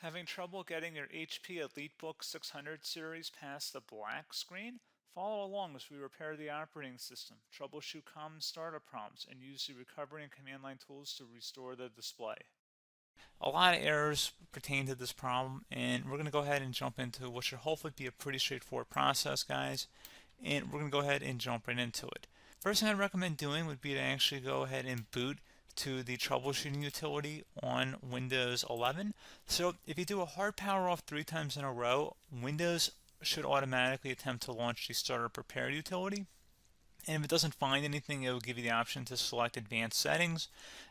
Having trouble getting your HP EliteBook 600 series past the black screen? Follow along as we repair the operating system, troubleshoot common startup problems, and use the recovery and command line tools to restore the display. A lot of errors pertain to this problem, and we're going to go ahead and jump into what should hopefully be a pretty straightforward process, guys. And we're going to go ahead and jump right into it. First thing I'd recommend doing would be to actually go ahead and boot to the troubleshooting utility on Windows 11. So if you do a hard power off 3 times in a row, Windows should automatically attempt to launch the startup repair utility. And if it doesn't find anything, it will give you the option to select advanced settings,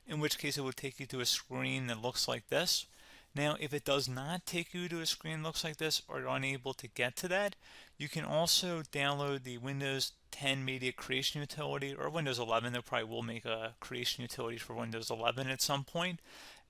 in which case it will take you to a screen that looks like this. Now, if it does not take you to a screen that looks like this, or you're unable to get to that, you can also download the Windows 10 Media Creation Utility, or Windows 11. They probably will make a creation utility for Windows 11 at some point.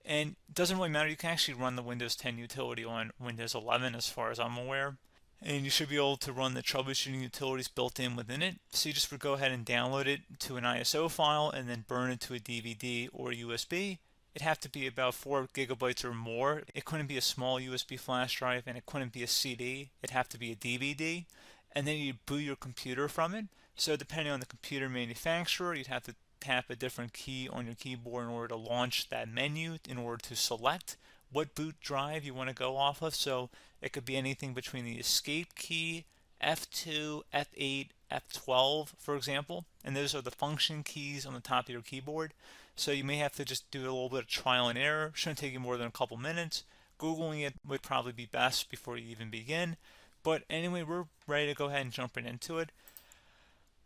And it doesn't really matter, you can actually run the Windows 10 utility on Windows 11 as far as I'm aware. And you should be able to run the troubleshooting utilities built in within it. So you just would go ahead and download it to an ISO file and then burn it to a DVD or USB. It'd have to be about 4 gigabytes or more. It couldn't be a small USB flash drive, and it couldn't be a CD. It'd have to be a DVD. And then you'd boot your computer from it. So depending on the computer manufacturer, you'd have to tap a different key on your keyboard in order to launch that menu, in order to select what boot drive you want to go off of. So it could be anything between the escape key, F2, F8, F12, for example, and those are the function keys on the top of your keyboard. So you may have to just do a little bit of trial and error. Shouldn't take you more than a couple minutes. Googling it would probably be best before you even begin. But anyway, we're ready to go ahead and jump right into it.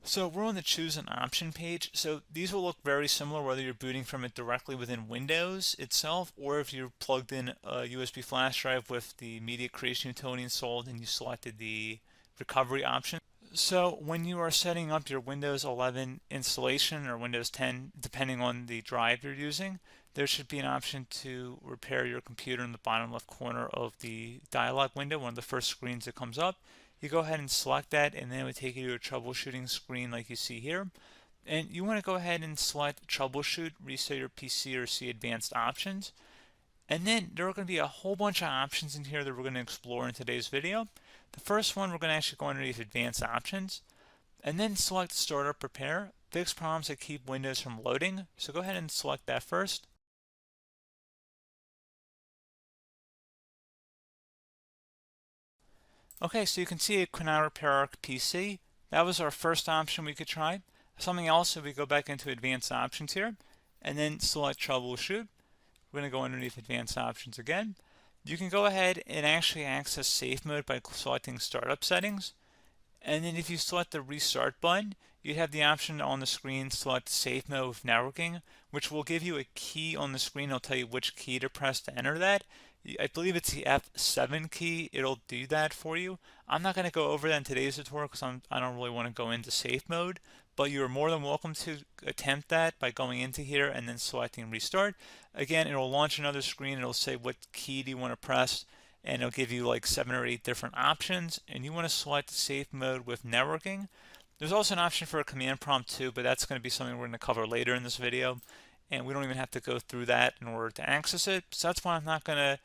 So we're on the choose an option page. So these will look very similar whether you're booting from it directly within Windows itself, or if you're plugged in a USB flash drive with the media creation utility installed and you selected the recovery option. So when you are setting up your Windows 11 installation or Windows 10, depending on the drive you're using, there should be an option to repair your computer in the bottom left corner of the dialog window, one of the first screens that comes up. You go ahead and select that, and then it would take you to a troubleshooting screen like you see here. And you want to go ahead and select troubleshoot, reset your PC, or see advanced options. And then there are going to be a whole bunch of options in here that we're going to explore in today's video. The first one, we're going to actually go underneath advanced options and then select startup repair, fix problems that keep Windows from loading. So go ahead and select that first. Okay, so you can see it could now repair our PC. That was our first option we could try. Something else, if we go back into advanced options here and then select troubleshoot, we're going to go underneath advanced options again. You can go ahead and actually access safe mode by selecting startup settings. And then if you select the restart button, you have the option on the screen select safe mode with networking, which will give you a key on the screen. It'll tell you which key to press to enter that. I believe it's the F7 key. It'll do that for you. I'm not going to go over that in today's tutorial because I don't really want to go into safe mode, but you're more than welcome to attempt that by going into here and then selecting restart. Again, it'll launch another screen. It'll say what key do you want to press, and it'll give you like 7 or 8 different options, and you want to select safe mode with networking. There's also an option for a command prompt too, but that's going to be something we're going to cover later in this video, and we don't even have to go through that in order to access it. So that's why I'm not going to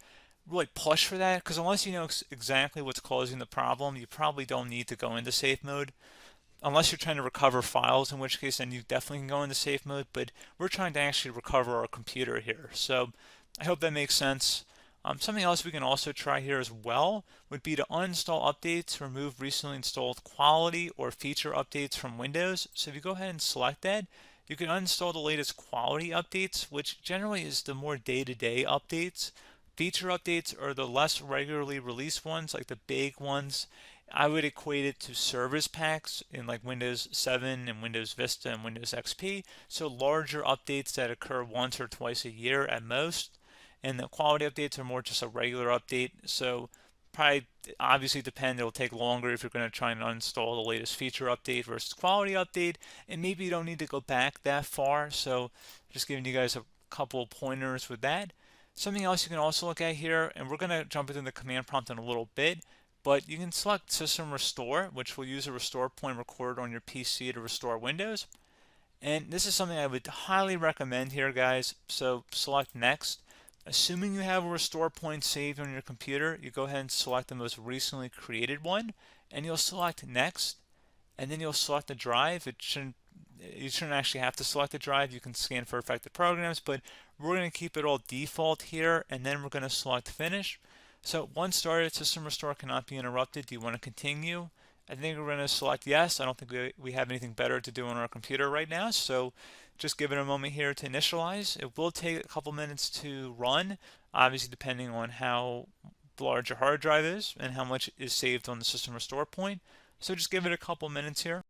really push for that, because unless you know exactly what's causing the problem, you probably don't need to go into safe mode. Unless you're trying to recover files, in which case then you definitely can go into safe mode, but we're trying to actually recover our computer here. So I hope that makes sense. Something else we can also try here as well would be to uninstall updates, remove recently installed quality or feature updates from Windows. So if you go ahead and select that, you can uninstall the latest quality updates, which generally is the more day-to-day updates. Feature updates are the less regularly released ones, like the big ones. I would equate it to service packs in like Windows 7 and Windows Vista and Windows XP. So larger updates that occur once or twice a year at most. And the quality updates are more just a regular update. So probably obviously it'll take longer if you're going to try and uninstall the latest feature update versus quality update. And maybe you don't need to go back that far. So just giving you guys a couple of pointers with that. Something else you can also look at here, and we're going to jump into the command prompt in a little bit, but you can select System Restore, which will use a restore point recorded on your PC to restore Windows. And this is something I would highly recommend here, guys. So select Next. Assuming you have a restore point saved on your computer, you go ahead and select the most recently created one, and you'll select next, and then you'll select the drive. You shouldn't actually have to select the drive. You can scan for affected programs, but we're going to keep it all default here, and then we're going to select finish. So once started, system restore cannot be interrupted. Do you want to continue? I think we're going to select yes. I don't think we have anything better to do on our computer right now, so just give it a moment here to initialize. It will take a couple minutes to run, obviously depending on how large your hard drive is and how much is saved on the system restore point. So just give it a couple minutes here.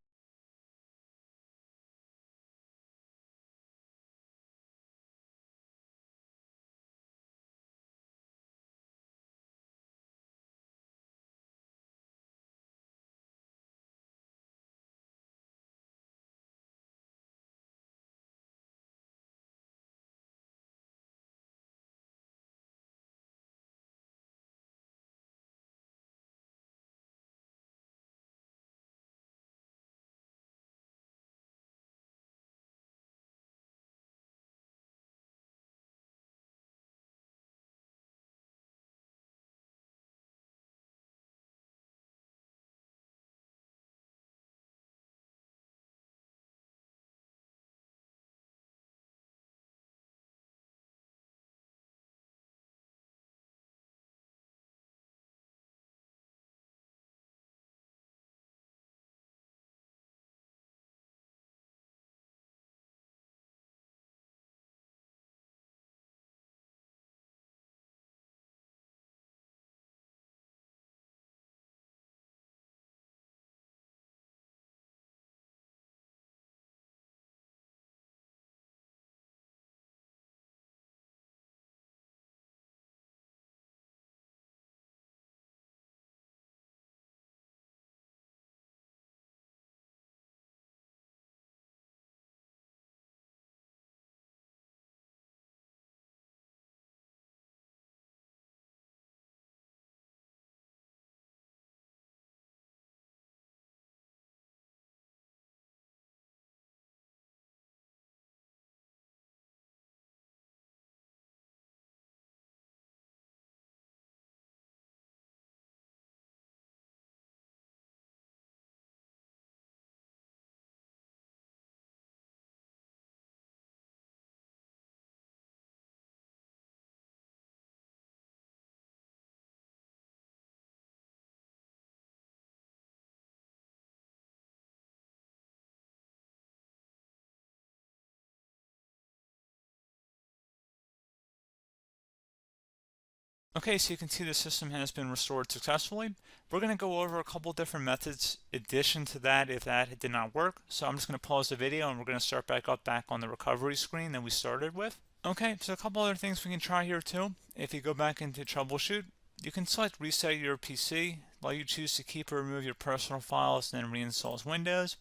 Okay, so you can see the system has been restored successfully. We're going to go over a couple different methods in addition to that if that did not work. So I'm just going to pause the video and we're going to start back on the recovery screen that we started with. Okay, so a couple other things we can try here too. If you go back into troubleshoot, you can select reset your PC, while you choose to keep or remove your personal files and then reinstalls Windows.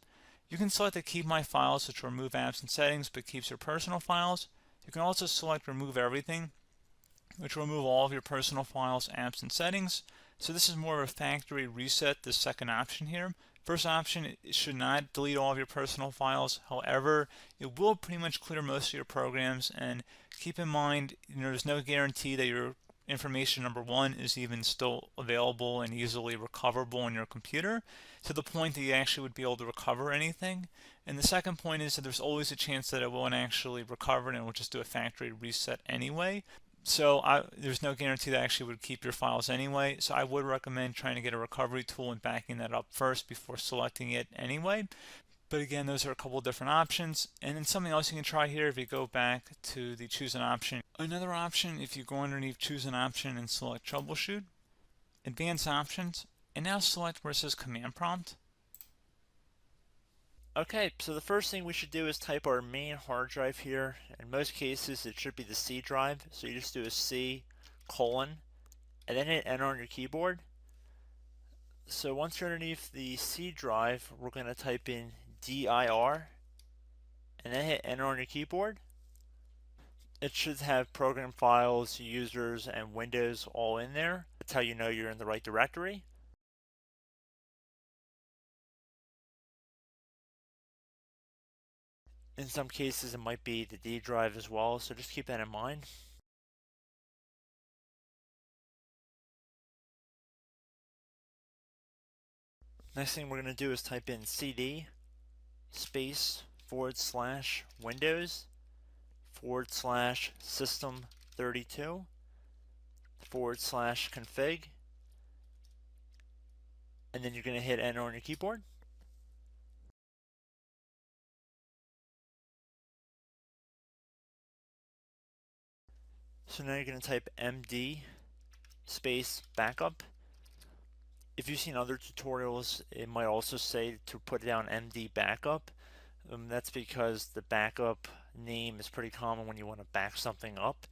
You can select to keep my files, which will remove apps and settings but keeps your personal files. You can also select remove everything, which will remove all of your personal files, apps, and settings. So this is more of a factory reset, the second option here. First option, it should not delete all of your personal files. However, it will pretty much clear most of your programs, and keep in mind, there's no guarantee that your information, number one, is even still available and easily recoverable on your computer to the point that you actually would be able to recover anything. And the second point is that there's always a chance that it won't actually recover and it will just do a factory reset anyway. So there's no guarantee that actually would keep your files anyway. So I would recommend trying to get a recovery tool and backing that up first before selecting it anyway. But again, those are a couple different options. And then something else you can try here if you go back to the choose an option. Another option, if you go underneath choose an option and select troubleshoot, advanced options, and now select where it says command prompt. Okay, so the first thing we should do is type our main hard drive here. In most cases, it should be the C drive. So you just do a C colon and then hit enter on your keyboard. So once you're underneath the C drive, we're going to type in dir and then hit enter on your keyboard. It should have program files, users, and Windows all in there. That's how you know you're in the right directory. In some cases, it might be the D drive as well, so just keep that in mind. Next thing we're going to do is type in cd space / Windows / system32 / config, and then you're going to hit enter on your keyboard. So now you're going to type md space backup. If you've seen other tutorials, it might also say to put down md backup. That's because the backup name is pretty common when you want to back something up.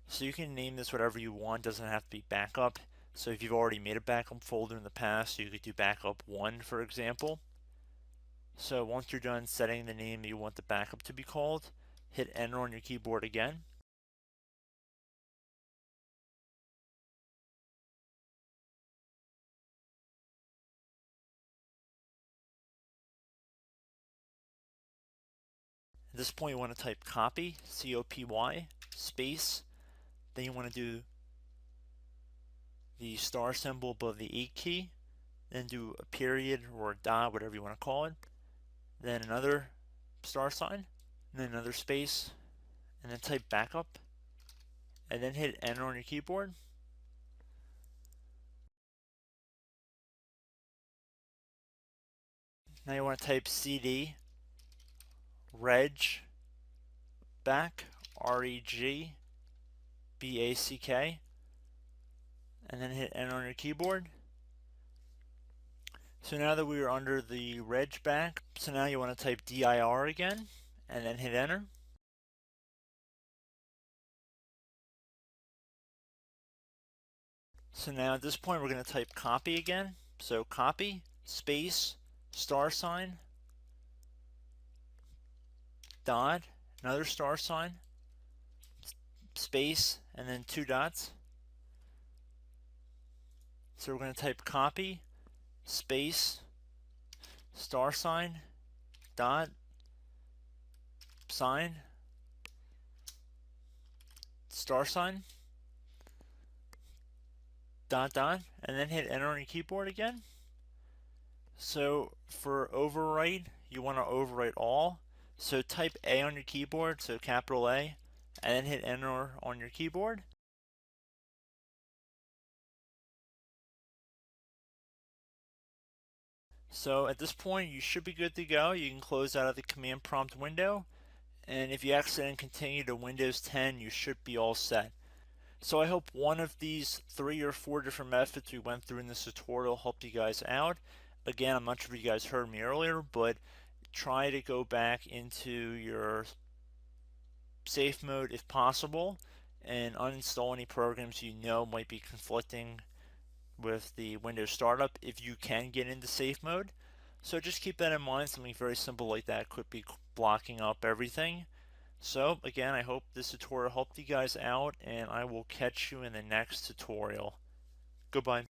So you can name this whatever you want, doesn't have to be backup. So if you've already made a backup folder in the past, you could do backup 1, for example. So once you're done setting the name you want the backup to be called, hit enter on your keyboard again. At this point you want to type copy, C-O-P-Y, space, then you want to do the star symbol above the 8 key, then do a period or a dot, whatever you want to call it, then another star sign, and then another space, and then type backup, and then hit enter on your keyboard. Now you want to type cd reg back, R-E-G-B-A-C-K, and then hit enter on your keyboard. So now that we are under the reg back, so now you want to type dir again, and then hit enter. So now at this point we're going to type copy again. So copy, space, star sign, dot, another star sign, space, and then 2 dots. So we're going to type copy, space, star sign, dot, sign, star sign, dot, dot, and then hit enter on your keyboard again. So for overwrite, you want to overwrite all. So type A on your keyboard, so capital A, and then hit enter on your keyboard. So at this point you should be good to go. You can close out of the command prompt window, and if you accidentally continue to Windows 10 you should be all set. So I hope one of these 3 or 4 different methods we went through in this tutorial helped you guys out. Again, I'm not sure if you guys heard me earlier, but try to go back into your safe mode if possible and uninstall any programs you know might be conflicting with the Windows startup if you can get into safe mode. So just keep that in mind. Something very simple like that could be blocking up everything. So again, I hope this tutorial helped you guys out, and I will catch you in the next tutorial. Goodbye.